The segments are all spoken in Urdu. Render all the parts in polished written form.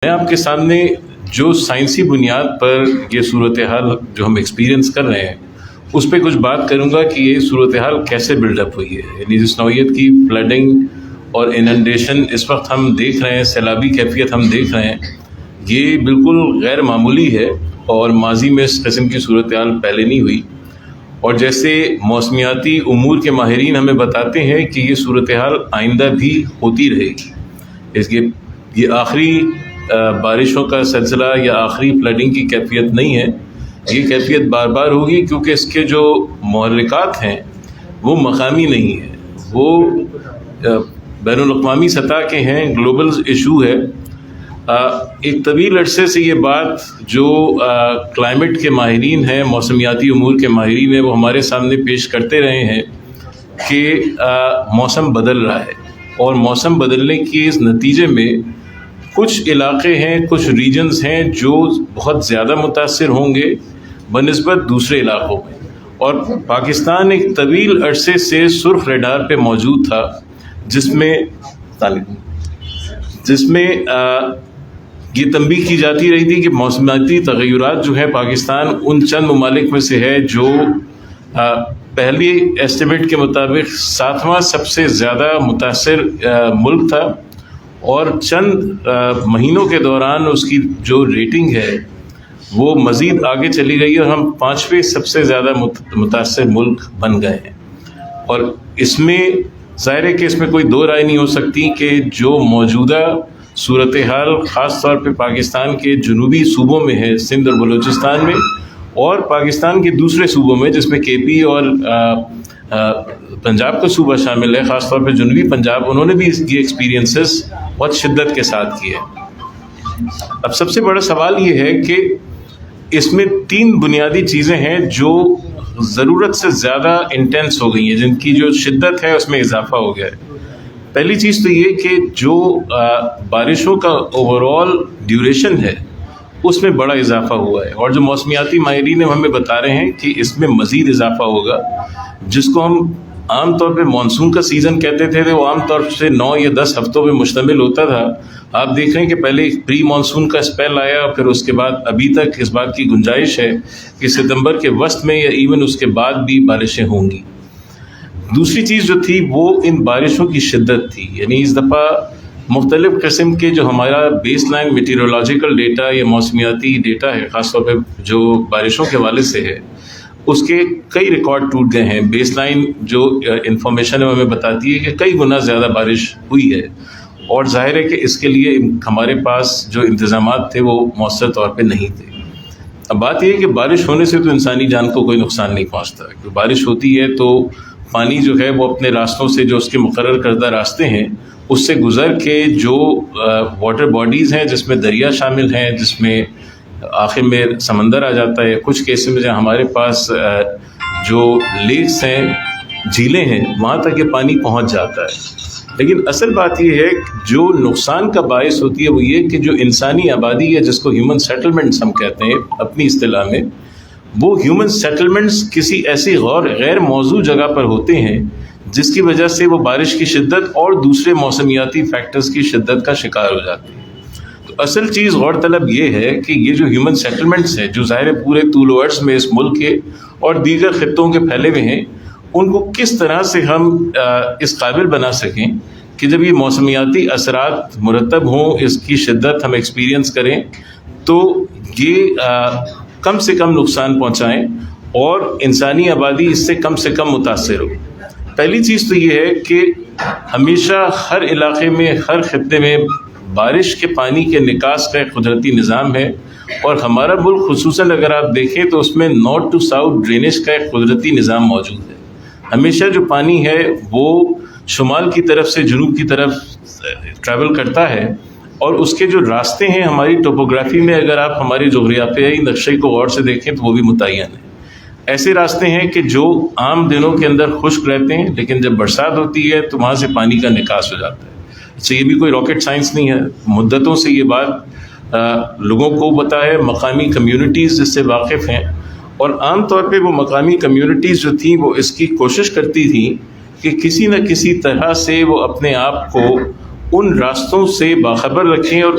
میں آپ کے سامنے جو سائنسی بنیاد پر یہ صورتحال جو ہم ایکسپیرینس کر رہے ہیں اس پہ کچھ بات کروں گا کہ یہ صورتحال کیسے بلڈ اپ ہوئی ہے. یعنی جس نوعیت کی فلڈنگ اور اننڈیشن اس وقت ہم دیکھ رہے ہیں، سیلابی کیفیت ہم دیکھ رہے ہیں، یہ بالکل غیر معمولی ہے اور ماضی میں اس قسم کی صورتحال پہلے نہیں ہوئی. اور جیسے موسمیاتی امور کے ماہرین ہمیں بتاتے ہیں کہ یہ صورتحال آئندہ بھی ہوتی رہے گی. اس کے یہ آخری بارشوں کا سلسلہ یا آخری فلڈنگ کی کیفیت نہیں ہے، یہ کیفیت بار بار ہوگی کیونکہ اس کے جو محرکات ہیں وہ مقامی نہیں ہیں، وہ بین الاقوامی سطح کے ہیں، گلوبل ایشو ہے. ایک طویل عرصے سے یہ بات جو کلائمیٹ کے ماہرین ہیں، موسمیاتی امور کے ماہرین ہیں، وہ ہمارے سامنے پیش کرتے رہے ہیں کہ موسم بدل رہا ہے اور موسم بدلنے کے اس نتیجے میں کچھ علاقے ہیں، کچھ ریجنز ہیں جو بہت زیادہ متاثر ہوں گے بنسبت دوسرے علاقوں میں. اور پاکستان ایک طویل عرصے سے سرخ ریڈار پہ موجود تھا جس میں یہ تنبیہ کی جاتی رہی تھی کہ موسمیاتی تغیرات جو ہیں پاکستان ان چند ممالک میں سے ہے جو پہلی ایسٹیمیٹ کے مطابق 7واں سب سے زیادہ متاثر ملک تھا، اور چند مہینوں کے دوران اس کی جو ریٹنگ ہے وہ مزید آگے چلی گئی اور ہم 5ویں سب سے زیادہ متاثر ملک بن گئے ہیں. اور اس میں ظاہر ہے کہ اس میں کوئی دو رائے نہیں ہو سکتی کہ جو موجودہ صورتحال خاص طور پہ پاکستان کے جنوبی صوبوں میں ہے، سندھ اور بلوچستان میں، اور پاکستان کے دوسرے صوبوں میں جس میں کے پی اور پنجاب کا صوبہ شامل ہے، خاص طور پہ جنوبی پنجاب، انہوں نے بھی یہ ایکسپیرینسز بہت شدت کے ساتھ کیے. اب سب سے بڑا سوال یہ ہے کہ اس میں 3 بنیادی چیزیں ہیں جو ضرورت سے زیادہ انٹینس ہو گئی ہیں، جن کی جو شدت ہے اس میں اضافہ ہو گیا ہے. پہلی چیز تو یہ کہ جو بارشوں کا اوورال ڈیوریشن ہے اس میں بڑا اضافہ ہوا ہے، اور جو موسمیاتی ماہرین ہمیں بتا رہے ہیں کہ اس میں مزید اضافہ ہوگا، جس کو ہم عام طور پہ مانسون کا سیزن کہتے تھے. وہ عام طور سے 9 یا 10 ہفتوں پہ مشتمل ہوتا تھا. آپ دیکھ رہے ہیں کہ پہلے ایک پری مانسون کا اسپیل آیا، پھر اس کے بعد ابھی تک اس بات کی گنجائش ہے کہ ستمبر کے وسط میں یا ایون اس کے بعد بھی بارشیں ہوں گی. دوسری چیز جو تھی وہ ان بارشوں کی شدت تھی. یعنی اس دفعہ مختلف قسم کے جو ہمارا بیس لائن میٹیورولوجیکل ڈیٹا یا موسمیاتی ڈیٹا ہے، خاص طور پہ جو بارشوں کے حوالے سے ہے، اس کے کئی ریکارڈ ٹوٹ گئے ہیں. بیس لائن جو انفارمیشن ہے ہمیں بتاتی ہے کہ کئی گنا زیادہ بارش ہوئی ہے، اور ظاہر ہے کہ اس کے لیے ہمارے پاس جو انتظامات تھے وہ مؤثر طور پہ نہیں تھے. اب بات یہ ہے کہ بارش ہونے سے تو انسانی جان کو کوئی نقصان نہیں پہنچتا. بارش ہوتی ہے تو پانی جو ہے وہ اپنے راستوں سے، جو اس کے مقرر کردہ راستے ہیں، اس سے گزر کے جو واٹر باڈیز ہیں جس میں دریا شامل ہیں، جس میں آخر میں سمندر آ جاتا ہے، کچھ کیسز میں جہاں ہمارے پاس جو لیکس ہیں، جھیلیں ہیں، وہاں تک یہ پانی پہنچ جاتا ہے. لیکن اصل بات یہ ہے جو نقصان کا باعث ہوتی ہے وہ یہ کہ جو انسانی آبادی ہے، جس کو ہیومن سیٹلمنٹس ہم کہتے ہیں اپنی اصطلاح میں، وہ ہیومن سیٹلمنٹس کسی ایسی غیر موضوع جگہ پر ہوتے ہیں جس کی وجہ سے وہ بارش کی شدت اور دوسرے موسمیاتی فیکٹرز کی شدت کا شکار ہو جاتے ہیں. تو اصل چیز غور طلب یہ ہے کہ یہ جو ہیومن سیٹلمنٹس ہیں جو ظاہر پورے طول و عرض میں اس ملک کے اور دیگر خطوں کے پھیلے ہوئے ہیں، ان کو کس طرح سے ہم اس قابل بنا سکیں کہ جب یہ موسمیاتی اثرات مرتب ہوں، اس کی شدت ہم ایکسپیرینس کریں تو یہ کم سے کم نقصان پہنچائیں اور انسانی آبادی اس سے کم متاثر ہو. پہلی چیز تو یہ ہے کہ ہمیشہ ہر علاقے میں، ہر خطے میں بارش کے پانی کے نکاس کا ایک قدرتی نظام ہے، اور ہمارا ملک خصوصاً اگر آپ دیکھیں تو اس میں نارتھ ٹو ساؤتھ ڈرینیج کا ایک قدرتی نظام موجود ہے. ہمیشہ جو پانی ہے وہ شمال کی طرف سے جنوب کی طرف ٹریول کرتا ہے، اور اس کے جو راستے ہیں ہماری ٹوپوگرافی میں اگر آپ ہماری جغرافیائی نقشے کو غور سے دیکھیں تو وہ بھی متعین ہیں. ایسے راستے ہیں کہ جو عام دنوں کے اندر خشک رہتے ہیں، لیکن جب برسات ہوتی ہے تو وہاں سے پانی کا نکاس ہو جاتا ہے. اچھا، یہ بھی کوئی راکٹ سائنس نہیں ہے، مدتوں سے یہ بات لوگوں کو پتہ ہے، مقامی کمیونٹیز اس سے واقف ہیں، اور عام طور پہ وہ مقامی کمیونٹیز جو تھیں وہ اس کی کوشش کرتی تھیں کہ کسی نہ کسی طرح سے وہ اپنے آپ کو ان راستوں سے باخبر رکھیں اور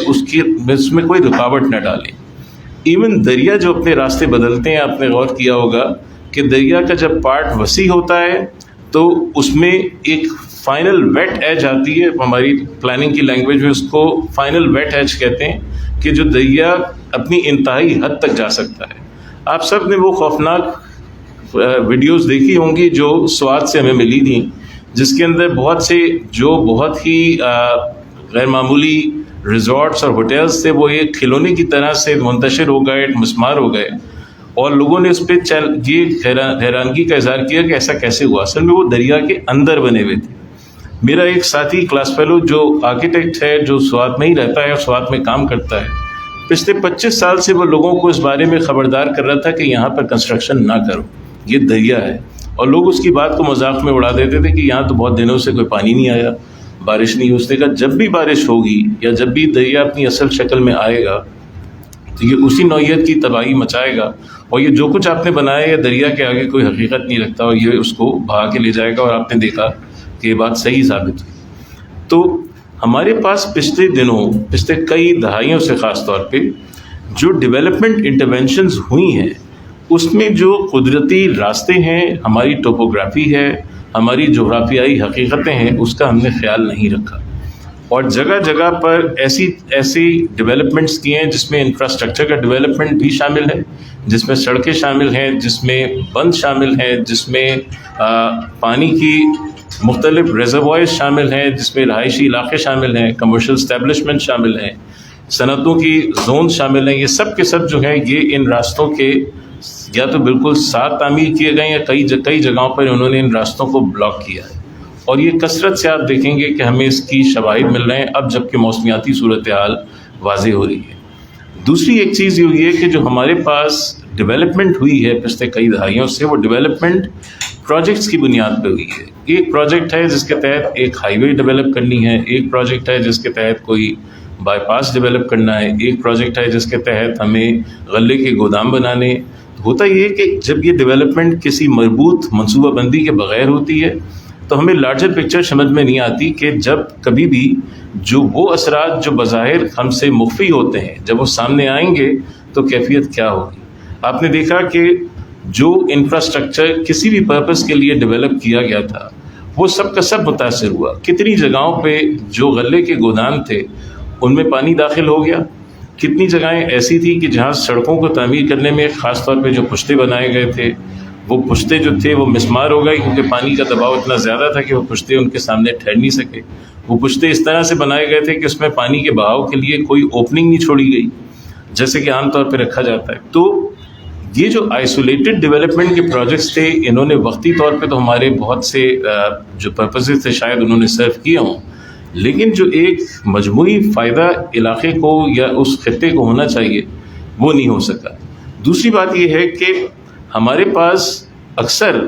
اس میں کوئی رکاوٹ نہ ڈالیں. ایون دریا جو اپنے راستے بدلتے ہیں، آپ نے غور کیا ہوگا کہ دریا کا جب پارٹ وسیع ہوتا ہے تو اس میں ایک فائنل ویٹ ایج آتی ہے، ہماری پلاننگ کی لینگویج میں اس کو فائنل ویٹ ایج کہتے ہیں، کہ جو دریا اپنی انتہائی حد تک جا سکتا ہے. آپ سب نے وہ خوفناک ویڈیوز دیکھی ہوں گی جو سوات سے ہمیں ملی تھیں، جس کے اندر بہت سے جو بہت ہی غیر معمولی ریزورٹس اور ہوٹلز تھے، وہ ایک کھلونے کی طرح سے منتشر ہو گئے، مسمار ہو گئے، اور لوگوں نے اس پہ یہ حیرانگی کا اظہار کیا کہ ایسا کیسے ہوا. اصل میں وہ دریا کے اندر بنے ہوئے تھے. میرا ایک ساتھی کلاس فیلو جو آرکیٹیکٹ ہے، جو سوات میں ہی رہتا ہے اور سوات میں کام کرتا ہے، پچھلے 25 سال سے وہ لوگوں کو اس بارے میں خبردار کر رہا تھا کہ یہاں پر کنسٹرکشن نہ کرو، یہ دریا ہے. اور لوگ اس کی بات کو مذاق میں اڑا دیتے تھے کہ یہاں تو بہت دنوں سے کوئی پانی نہیں آیا، بارش نہیں. اس نے کہا جب بھی بارش ہوگی یا جب بھی دریا اپنی اصل شکل میں آئے گا تو یہ اسی نوعیت کی تباہی مچائے گا، اور یہ جو کچھ آپ نے بنایا ہے دریا کے آگے کوئی حقیقت نہیں رکھتا، اور یہ اس کو بہا کے لے جائے گا. اور آپ نے دیکھا کہ یہ بات صحیح ثابت ہوئی. تو ہمارے پاس پچھلے دنوں، پچھلے کئی دہائیوں سے خاص طور پہ جو ڈیولپمنٹ انٹرونشنز ہوئی ہیں، اس میں جو قدرتی راستے ہیں، ہماری ٹوپوگرافی ہے، ہماری جغرافیائی حقیقتیں ہیں، اس کا ہم نے خیال نہیں رکھا. اور جگہ جگہ پر ایسی ڈیولپمنٹس کی ہیں جس میں انفراسٹرکچر کا ڈیولپمنٹ بھی شامل ہے، جس میں سڑکیں شامل ہیں، جس میں بند شامل ہیں، جس میں پانی کی مختلف ریزروائرز شامل ہیں، جس میں رہائشی علاقے شامل ہیں، کمرشل اسٹیبلشمنٹ شامل ہیں، صنعتوں کی زون شامل ہیں. یہ سب کے سب جو ہیں یہ ان راستوں کے یا تو بالکل ساتھ تعمیر کیے گئے، یا کئی جگہوں پر انہوں نے ان راستوں کو بلاک کیا ہے. اور یہ کثرت سے آپ دیکھیں گے کہ ہمیں اس کی شواہد مل رہے ہیں اب، جب کہ موسمیاتی صورتحال واضح ہو رہی ہے. دوسری ایک چیز یہ ہوئی ہے کہ جو ہمارے پاس ڈیولپمنٹ ہوئی ہے پچھلے کئی دہائیوں سے، وہ ڈیولپمنٹ پروجیکٹس کی بنیاد پہ ہوئی ہے. ایک پروجیکٹ ہے جس کے تحت ایک ہائی وے ڈیولپ کرنی ہے، ایک پروجیکٹ ہے جس کے تحت کوئی بائی پاس ڈیولپ کرنا ہے، ایک پروجیکٹ ہے جس کے تحت ہمیں غلے کے گودام بنانے. ہوتا یہ کہ جب یہ ڈیولپمنٹ کسی مربوط منصوبہ بندی کے بغیر ہوتی ہے تو ہمیں لارجر پکچر سمجھ میں نہیں آتی کہ جب کبھی بھی جو وہ اثرات جو بظاہر ہم سے مخفی ہوتے ہیں، جب وہ سامنے آئیں گے تو کیفیت کیا ہوگی. آپ نے دیکھا کہ جو انفراسٹرکچر کسی بھی پرپس کے لیے ڈیولپ کیا گیا تھا وہ سب کا سب متاثر ہوا. کتنی جگہوں پہ جو غلے کے گودام تھے ان میں پانی داخل ہو گیا. کتنی جگہیں ایسی تھی کہ جہاں سڑکوں کو تعمیر کرنے میں خاص طور پہ جو پشتے بنائے گئے تھے، وہ پشتے جو تھے وہ مسمار ہو گئے، کیونکہ پانی کا دباؤ اتنا زیادہ تھا کہ وہ پشتے ان کے سامنے ٹھہر نہیں سکے. وہ پشتے اس طرح سے بنائے گئے تھے کہ اس میں پانی کے بہاؤ کے لیے کوئی اوپننگ نہیں چھوڑی گئی جیسے کہ عام طور پہ رکھا جاتا ہے. تو یہ جو آئسولیٹڈ ڈیولپمنٹ کے پروجیکٹس تھے، انہوں نے وقتی طور پہ تو ہمارے بہت سے جو پرپسز تھے شاید انہوں نے سرو کیے ہوں، لیکن جو ایک مجموعی فائدہ علاقے کو یا اس خطے کو ہونا چاہیے وہ نہیں ہو سکا. دوسری بات یہ ہے کہ ہمارے پاس اکثر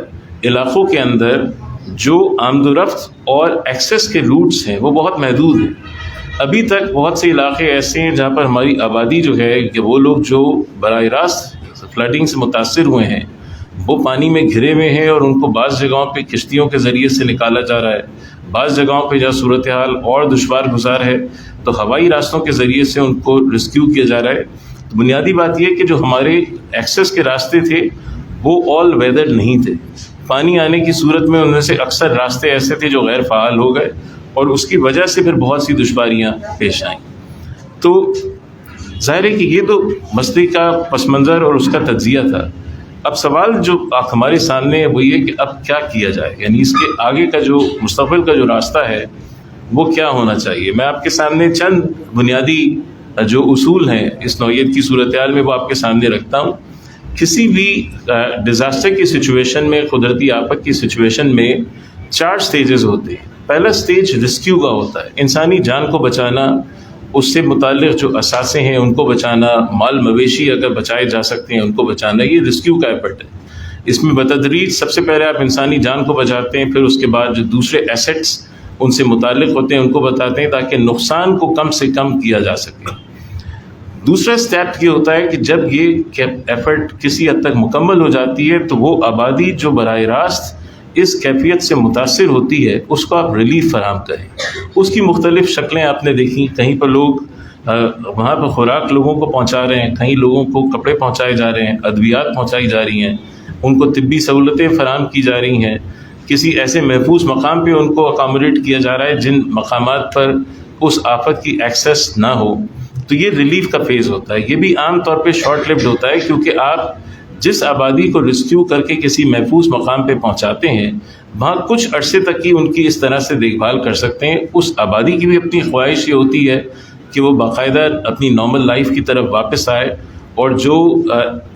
علاقوں کے اندر جو آمد و رفت اور ایکسیس کے روٹس ہیں وہ بہت محدود ہیں. ابھی تک بہت سے علاقے ایسے ہیں جہاں پر ہماری آبادی جو ہے کہ وہ لوگ جو براہ راست فلڈنگ سے متاثر ہوئے ہیں وہ پانی میں گھرے ہوئے ہیں، اور ان کو بعض جگہوں پہ کشتیوں کے ذریعے سے نکالا جا رہا ہے، بعض جگہوں پہ جہاں صورتحال اور دشوار گزار ہے تو ہوائی راستوں کے ذریعے سے ان کو ریسکیو کیا جا رہا ہے. تو بنیادی بات یہ کہ جو ہمارے ایکسیس کے راستے تھے وہ آل ویدر نہیں تھے. پانی آنے کی صورت میں ان میں سے اکثر راستے ایسے تھے جو غیر فعال ہو گئے، اور اس کی وجہ سے پھر بہت سی دشواریاں پیش آئیں. تو ظاہر ہے کہ یہ تو مسئلے کا پس منظر اور اس کا تجزیہ تھا. اب سوال جو ہمارے سامنے ہے وہ یہ کہ اب کیا کیا جائے، یعنی اس کے آگے کا جو مستقبل کا جو راستہ ہے وہ کیا ہونا چاہیے. میں آپ کے سامنے چند بنیادی جو اصول ہیں اس نوعیت کی صورتحال میں وہ آپ کے سامنے رکھتا ہوں. کسی بھی ڈیزاسٹر کی سچویشن میں، قدرتی آفت کی سچویشن میں 4 سٹیجز ہوتے ہیں. پہلا سٹیج ریسکیو کا ہوتا ہے، انسانی جان کو بچانا، اس سے متعلق جو اثاثے ہیں ان کو بچانا، مال مویشی اگر بچائے جا سکتے ہیں ان کو بچانا. یہ ریسکیو کا ایفرٹ ہے. اس میں بتدریج سب سے پہلے آپ انسانی جان کو بچاتے ہیں، پھر اس کے بعد جو دوسرے ایسٹس ان سے متعلق ہوتے ہیں ان کو بتاتے ہیں تاکہ نقصان کو کم سے کم کیا جا سکے. دوسرا سٹیپ یہ ہوتا ہے کہ جب یہ ایفرٹ کسی حد تک مکمل ہو جاتی ہے تو وہ آبادی جو براہ راست اس کیفیت سے متاثر ہوتی ہے اس کو آپ ریلیف فراہم کریں. اس کی مختلف شکلیں آپ نے دیکھی. کہیں پر لوگ وہاں پہ خوراک لوگوں کو پہنچا رہے ہیں, کہیں لوگوں کو کپڑے پہنچائے جا رہے ہیں, ادویات پہنچائی جا رہی ہیں, ان کو طبی سہولتیں فراہم کی جا رہی ہیں, کسی ایسے محفوظ مقام پہ ان کو اکاموڈیٹ کیا جا رہا ہے جن مقامات پر اس آفت کی ایکسیس نہ ہو. تو یہ ریلیف کا فیز ہوتا ہے. یہ بھی عام طور پہ شارٹ لیوڈ ہوتا ہے, کیونکہ آپ جس آبادی کو ریسکیو کر کے کسی محفوظ مقام پہ پہنچاتے ہیں وہاں کچھ عرصے تک ہی ان کی اس طرح سے دیکھ بھال کر سکتے ہیں. اس آبادی کی بھی اپنی خواہش یہ ہوتی ہے کہ وہ باقاعدہ اپنی نارمل لائف کی طرف واپس آئے, اور جو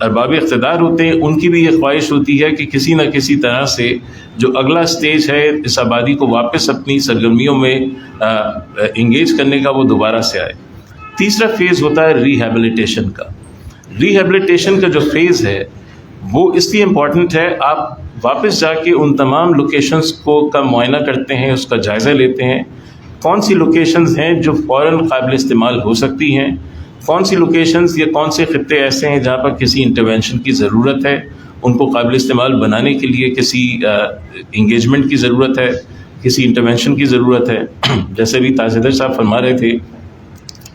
ارباب اقتدار ہوتے ہیں ان کی بھی یہ خواہش ہوتی ہے کہ کسی نہ کسی طرح سے جو اگلا سٹیج ہے اس آبادی کو واپس اپنی سرگرمیوں میں انگیج کرنے کا, وہ دوبارہ سے آئے. تیسرا فیز ہوتا ہے ریہیبلیٹیشن کا. ریہیبلیٹیشن کا جو فیز ہے وہ اس لیے امپورٹنٹ ہے, آپ واپس جا کے ان تمام لوکیشنز کا معائنہ کرتے ہیں, اس کا جائزہ لیتے ہیں, کون سی لوکیشنز ہیں جو فوراً قابل استعمال ہو سکتی ہیں, کون سی لوکیشنز یا کون سے خطے ایسے ہیں جہاں پر کسی انٹرونشن کی ضرورت ہے, ان کو قابل استعمال بنانے کے لیے کسی انگیجمنٹ کی ضرورت ہے, کسی انٹرونشن کی ضرورت ہے. جیسے بھی تاجدر صاحب فرما رہے تھے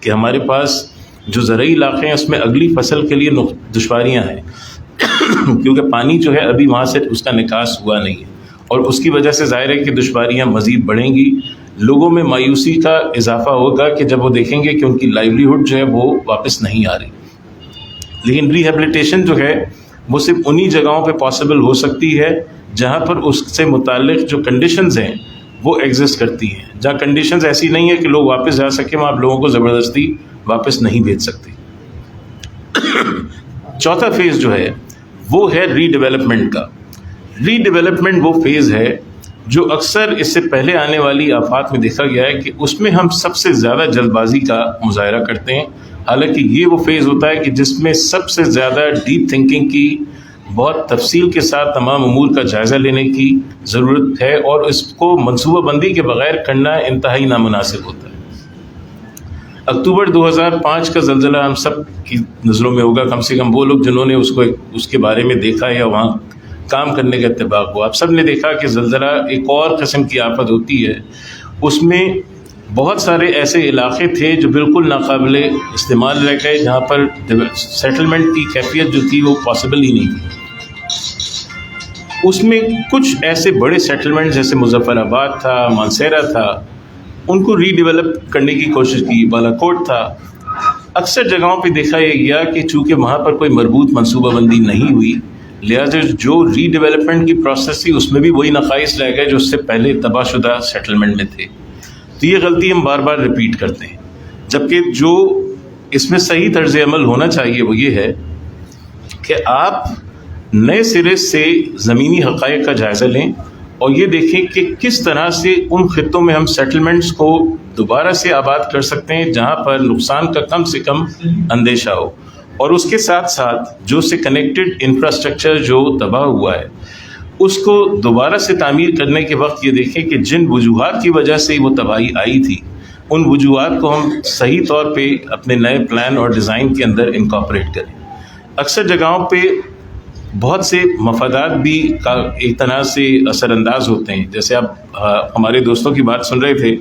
کہ ہمارے پاس جو زرعی علاقے ہیں اس میں اگلی فصل کے لیے دشواریاں ہیں کیونکہ پانی جو ہے ابھی وہاں سے اس کا نکاس ہوا نہیں ہے, اور اس کی وجہ سے ظاہر ہے کہ دشواریاں مزید بڑھیں گی. لوگوں میں مایوسی کا اضافہ ہوگا کہ جب وہ دیکھیں گے کہ ان کی لائیولیہڈ جو ہے وہ واپس نہیں آ رہی. لیکن ریہیبلیٹیشن جو ہے وہ صرف انہی جگہوں پہ پاسبل ہو سکتی ہے جہاں پر اس سے متعلق جو کنڈیشنز ہیں وہ ایگزسٹ کرتی ہیں. جہاں کنڈیشنز ایسی نہیں ہے کہ لوگ واپس جا سکیں وہاں آپ لوگوں کو زبردستی واپس نہیں بھیج سکتے. چوتھا فیز جو ہے وہ ہے ری ڈیولپمنٹ کا. ری ڈیولپمنٹ وہ فیز ہے جو اکثر اس سے پہلے آنے والی آفات میں دیکھا گیا ہے کہ اس میں ہم سب سے زیادہ جلد بازی کا مظاہرہ کرتے ہیں. حالانکہ یہ وہ فیز ہوتا ہے کہ جس میں سب سے زیادہ ڈیپ تھنکنگ کی, بہت تفصیل کے ساتھ تمام امور کا جائزہ لینے کی ضرورت ہے, اور اس کو منصوبہ بندی کے بغیر کرنا انتہائی نامناسب ہوتا ہے. اکتوبر 2005 کا زلزلہ ہم سب کی نظروں میں ہوگا, کم سے کم وہ لوگ جنہوں نے اس کے بارے میں دیکھا یا وہاں کام کرنے کا اتفاق ہوا. آپ سب نے دیکھا کہ زلزلہ ایک اور قسم کی آفت ہوتی ہے. اس میں بہت سارے ایسے علاقے تھے جو بالکل ناقابل استعمال رہ گئے, جہاں پر سیٹلمنٹ کی کیفیت جو تھی وہ پاسبل ہی نہیں تھی. اس میں کچھ ایسے بڑے سیٹلمنٹ جیسے مظفر آباد تھا, مانسیرا تھا, ان کو ری ڈیولپ کرنے کی کوشش کی. بالا کوٹ تھا. اکثر جگہوں پہ دیکھا یہ گیا کہ چونکہ وہاں پر کوئی مربوط منصوبہ بندی نہیں ہوئی, لہٰذا جو ری ڈیولپمنٹ کی پروسیس تھی اس میں بھی وہی نقائص رہ گئے جو اس سے پہلے تباہ شدہ سیٹلمنٹ میں تھے. تو یہ غلطی ہم بار بار ریپیٹ کرتے ہیں, جبکہ جو اس میں صحیح طرز عمل ہونا چاہیے وہ یہ ہے کہ آپ نئے سرے سے زمینی حقائق کا جائزہ لیں اور یہ دیکھیں کہ کس طرح سے ان خطوں میں ہم سیٹلمنٹس کو دوبارہ سے آباد کر سکتے ہیں جہاں پر نقصان کا کم سے کم اندیشہ ہو, اور اس کے ساتھ ساتھ جو سے کنیکٹڈ انفراسٹرکچر جو تباہ ہوا ہے اس کو دوبارہ سے تعمیر کرنے کے وقت یہ دیکھیں کہ جن وجوہات کی وجہ سے وہ تباہی آئی تھی ان وجوہات کو ہم صحیح طور پہ اپنے نئے پلان اور ڈیزائن کے اندر انکارپوریٹ کریں. اکثر جگہوں پہ بہت سے مفادات بھی ایک طرح سے اثر انداز ہوتے ہیں. جیسے آپ ہمارے دوستوں کی بات سن رہے تھے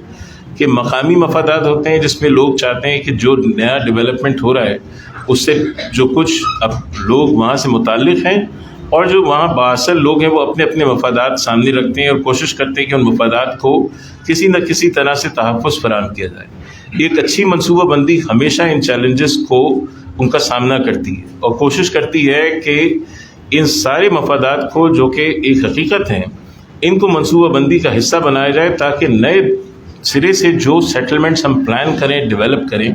کہ مقامی مفادات ہوتے ہیں جس میں لوگ چاہتے ہیں کہ جو نیا ڈیولپمنٹ ہو رہا ہے اس سے جو کچھ اب لوگ وہاں سے متعلق ہیں اور جو وہاں بااثر لوگ ہیں وہ اپنے اپنے مفادات سامنے رکھتے ہیں اور کوشش کرتے ہیں کہ ان مفادات کو کسی نہ کسی طرح سے تحفظ فراہم کیا جائے. ایک اچھی منصوبہ بندی ہمیشہ ان چیلنجز کو ان کا سامنا کرتی ہے اور کوشش کرتی ہے کہ ان سارے مفادات کو جو کہ ایک حقیقت ہیں ان کو منصوبہ بندی کا حصہ بنایا جائے تاکہ نئے سرے سے جو سیٹلمنٹس ہم پلان کریں, ڈیولپ کریں,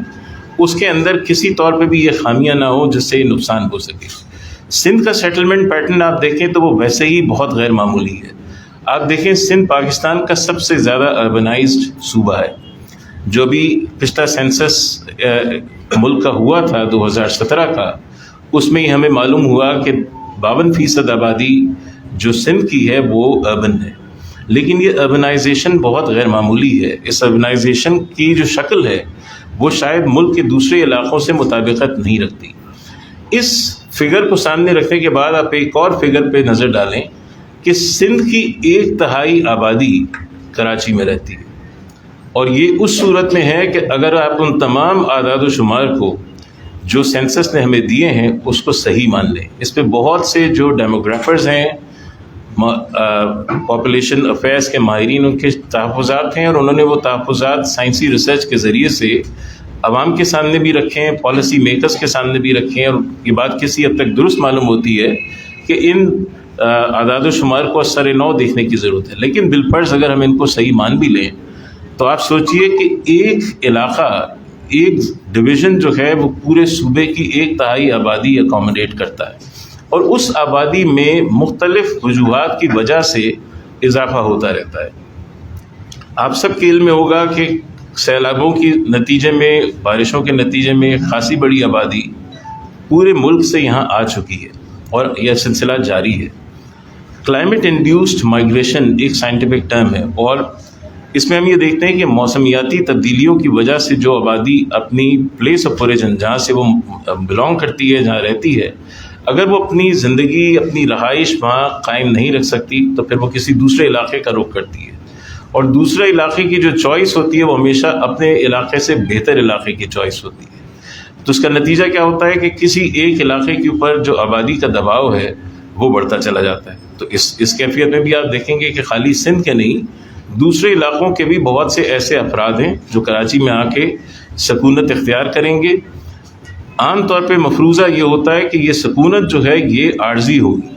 اس کے اندر کسی طور پہ بھی یہ خامیاں نہ ہوں جس سے یہ نقصان ہو سکے. سندھ کا سیٹلمنٹ پیٹرن آپ دیکھیں تو وہ ویسے ہی بہت غیر معمولی ہے. آپ دیکھیں سندھ پاکستان کا سب سے زیادہ اربنائزڈ صوبہ ہے. جو بھی پچھلا سینسس ملک کا ہوا تھا 2017 کا, اس میں ہی ہمیں معلوم ہوا کہ 52% آبادی جو سندھ کی ہے وہ اربن ہے. لیکن یہ اربنائزیشن بہت غیر معمولی ہے. اس اربنائزیشن کی جو شکل ہے وہ شاید ملک کے دوسرے علاقوں سے مطابقت نہیں رکھتی. اس فگر کو سامنے رکھنے کے بعد آپ ایک اور فگر پہ نظر ڈالیں کہ سندھ کی 1/3 آبادی کراچی میں رہتی ہے، اور یہ اس صورت میں ہے کہ اگر آپ ان تمام اعداد و شمار کو جو سینسس نے ہمیں دیے ہیں اس کو صحیح مان لیں۔ اس پہ بہت سے جو ڈیموگرافرز ہیں، پاپولیشن افیئرس کے ماہرین، ان کے تحفظات ہیں، اور انہوں نے وہ تحفظات سائنسی ریسرچ کے ذریعے سے عوام کے سامنے بھی رکھے ہیں، پالیسی میکرز کے سامنے بھی رکھے ہیں، اور یہ بات کسی حد تک درست معلوم ہوتی ہے کہ ان اعداد و شمار کو از سر نو دیکھنے کی ضرورت ہے۔ لیکن بالفرض اگر ہم ان کو صحیح مان بھی لیں تو آپ سوچئے کہ ایک علاقہ، ایک ڈویژن جو ہے وہ پورے صوبے کی 1/3 آبادی اکوموڈیٹ کرتا ہے، اور اس آبادی میں مختلف وجوہات کی وجہ سے اضافہ ہوتا رہتا ہے۔ آپ سب کے علم میں ہوگا کہ سیلابوں کے نتیجے میں، بارشوں کے نتیجے میں خاصی بڑی آبادی پورے ملک سے یہاں آ چکی ہے، اور یہ سلسلہ جاری ہے۔ کلائمیٹ انڈیوسڈ مائگریشن ایک سائنٹیفک ٹرم ہے، اور اس میں ہم یہ دیکھتے ہیں کہ موسمیاتی تبدیلیوں کی وجہ سے جو آبادی اپنی پلیس آف اوریجن، جہاں سے وہ بلانگ کرتی ہے، جہاں رہتی ہے، اگر وہ اپنی زندگی، اپنی رہائش وہاں قائم نہیں رکھ سکتی تو پھر وہ کسی دوسرے علاقے کا رخ کرتی ہے، اور دوسرے علاقے کی جو چوائس ہوتی ہے وہ ہمیشہ اپنے علاقے سے بہتر علاقے کی چوائس ہوتی ہے۔ تو اس کا نتیجہ کیا ہوتا ہے کہ کسی ایک علاقے کے اوپر جو آبادی کا دباؤ ہے وہ بڑھتا چلا جاتا ہے۔ تو اس کیفیت میں بھی آپ دیکھیں گے کہ خالی سندھ کے نہیں، دوسرے علاقوں کے بھی بہت سے ایسے افراد ہیں جو کراچی میں آ کے سکونت اختیار کریں گے۔ عام طور پہ مفروضہ یہ ہوتا ہے کہ یہ سکونت جو ہے یہ عارضی ہوگی،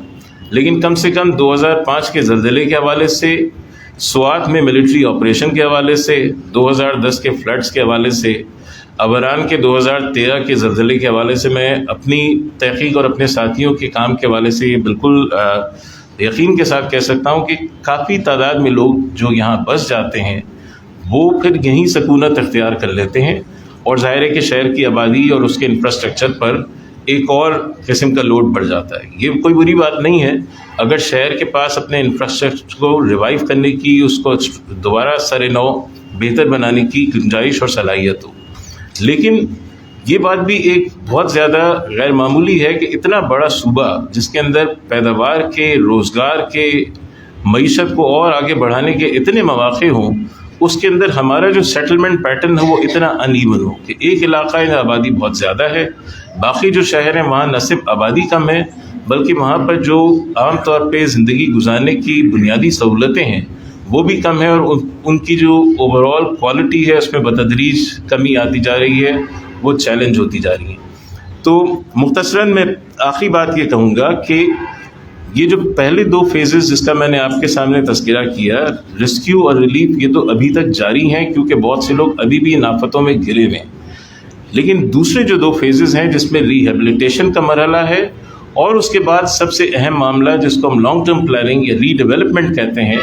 لیکن کم سے کم 2005 کے زلزلے کے حوالے سے، سوات میں ملٹری آپریشن کے حوالے سے، 2010 کے فلڈز کے حوالے سے، عبران کے 2013 کے زلزلے کے حوالے سے، میں اپنی تحقیق اور اپنے ساتھیوں کے کام کے حوالے سے یہ بالکل یقین کے ساتھ کہہ سکتا ہوں کہ کافی تعداد میں لوگ جو یہاں بس جاتے ہیں وہ پھر یہیں سکونت اختیار کر لیتے ہیں، اور ظاہر ہے کہ شہر کی آبادی اور اس کے انفراسٹرکچر پر ایک اور قسم کا لوڈ بڑھ جاتا ہے۔ یہ کوئی بری بات نہیں ہے اگر شہر کے پاس اپنے انفراسٹرکچر کو ریوائیو کرنے کی، اس کو دوبارہ سر نو بہتر بنانے کی گنجائش اور صلاحیت ہو، لیکن یہ بات بھی ایک بہت زیادہ غیر معمولی ہے کہ اتنا بڑا صوبہ جس کے اندر پیداوار کے، روزگار کے، معیشت کو اور آگے بڑھانے کے اتنے مواقع ہوں، اس کے اندر ہمارا جو سیٹلمنٹ پیٹرن ہے وہ اتنا ان ایون ہو کہ ایک علاقہ میں آبادی بہت زیادہ ہے، باقی جو شہر ہیں وہاں نہ صرف آبادی کم ہے بلکہ وہاں پر جو عام طور پہ زندگی گزارنے کی بنیادی سہولتیں ہیں وہ بھی کم ہیں، اور ان کی جو اوور آل کوالٹی ہے اس میں بتدریج کمی آتی جا رہی ہے، وہ چیلنج ہوتی جا رہی ہیں۔ تو مختصراً میں آخری بات یہ کہوں گا کہ یہ جو پہلے 2 فیزز جس کا میں نے آپ کے سامنے تذکرہ کیا، ریسکیو اور ریلیف، یہ تو ابھی تک جاری ہیں کیونکہ بہت سے لوگ ابھی بھی ان آفتوں میں گرے ہوئے ہیں، لیکن دوسرے جو 2 فیزز ہیں جس میں ریہیبلیٹیشن کا مرحلہ ہے، اور اس کے بعد سب سے اہم معاملہ جس کو ہم لانگ ٹرم پلاننگ یا ری ڈیولپمنٹ کہتے ہیں،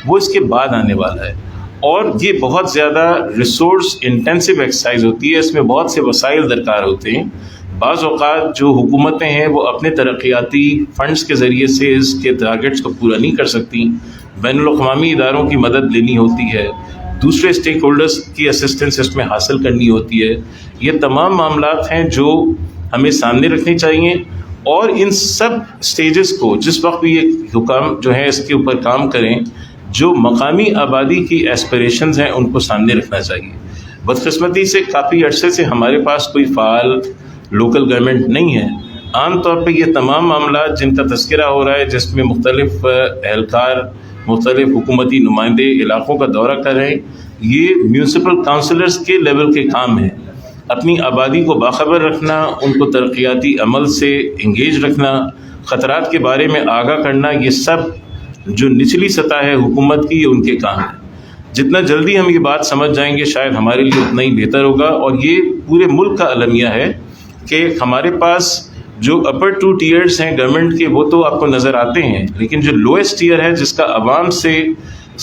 وہ اس کے بعد آنے والا ہے، اور یہ بہت زیادہ ریسورس انٹینسو ایکسرسائز ہوتی ہے، اس میں بہت سے وسائل درکار ہوتے ہیں۔ بعض اوقات جو حکومتیں ہیں وہ اپنے ترقیاتی فنڈز کے ذریعے سے اس کے ٹارگیٹس کو پورا نہیں کر سکتی، بین الاقوامی اداروں کی مدد لینی ہوتی ہے، دوسرے اسٹیک ہولڈرز کی اسسٹنس اس میں حاصل کرنی ہوتی ہے۔ یہ تمام معاملات ہیں جو ہمیں سامنے رکھنے چاہیے، اور ان سب سٹیجز کو جس وقت بھی یہ حکام جو ہیں اس کے اوپر کام کریں، جو مقامی آبادی کی ایسپریشنز ہیں ان کو سامنے رکھنا چاہیے۔ بدقسمتی سے کافی عرصے سے ہمارے پاس کوئی فعال لوکل گورنمنٹ نہیں ہے۔ عام طور پہ یہ تمام معاملات جن کا تذکرہ ہو رہا ہے، جس میں مختلف اہلکار، مختلف حکومتی نمائندے علاقوں کا دورہ کر رہے ہیں، یہ میونسپل کونسلرز کے لیول کے کام ہیں۔ اپنی آبادی کو باخبر رکھنا، ان کو ترقیاتی عمل سے انگیج رکھنا، خطرات کے بارے میں آگاہ کرنا، یہ سب جو نچلی سطح ہے حکومت کی، یہ ان کے کام ہے۔ جتنا جلدی ہم یہ بات سمجھ جائیں گے شاید ہمارے لیے اتنا ہی بہتر ہوگا، اور یہ پورے ملک کا المیہ ہے کہ ہمارے پاس جو اپر 2 ٹیئرز ہیں گورنمنٹ کے وہ تو آپ کو نظر آتے ہیں، لیکن جو لوئسٹ ٹیئر ہے جس کا عوام سے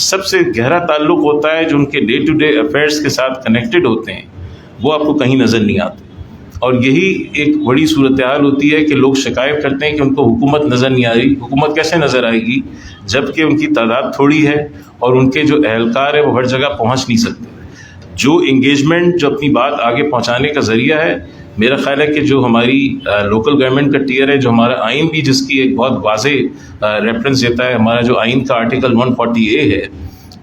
سب سے گہرا تعلق ہوتا ہے، جو ان کے ڈے ٹو ڈے افیئرس کے ساتھ کنیکٹڈ ہوتے ہیں، وہ آپ کو کہیں نظر نہیں آتے۔ اور یہی ایک بڑی صورتحال ہوتی ہے کہ لوگ شکایت کرتے ہیں کہ ان کو حکومت نظر نہیں آ رہی۔ حکومت کیسے نظر آئے گی جب کہ ان کی تعداد تھوڑی ہے اور ان کے جو اہلکار ہیں وہ ہر جگہ پہنچ نہیں سکتے۔ جو انگیجمنٹ، جو اپنی بات آگے پہنچانے کا ذریعہ ہے، میرا خیال ہے کہ جو ہماری لوکل گورنمنٹ کا ٹیئر ہے، جو ہمارا آئین بھی جس کی ایک بہت واضح ریفرنس دیتا ہے، ہمارا جو آئین کا آرٹیکل 140A ہے،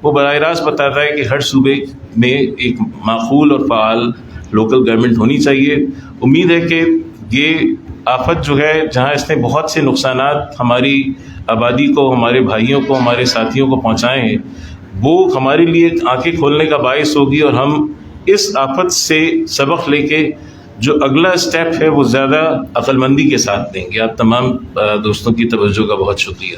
وہ براہ راست بتاتا ہے کہ ہر صوبے میں ایک معقول اور فعال لوکل گورنمنٹ ہونی چاہیے۔ امید ہے کہ یہ آفت جو ہے، جہاں اس نے بہت سے نقصانات ہماری آبادی کو، ہمارے بھائیوں کو، ہمارے ساتھیوں کو پہنچائے ہیں، وہ ہمارے لیے آنکھیں کھولنے کا باعث ہوگی، اور ہم اس آفت سے سبق لے کے جو اگلا اسٹیپ ہے وہ زیادہ عقل مندی کے ساتھ دیں گے۔ آپ تمام دوستوں کی توجہ کا بہت شکریہ۔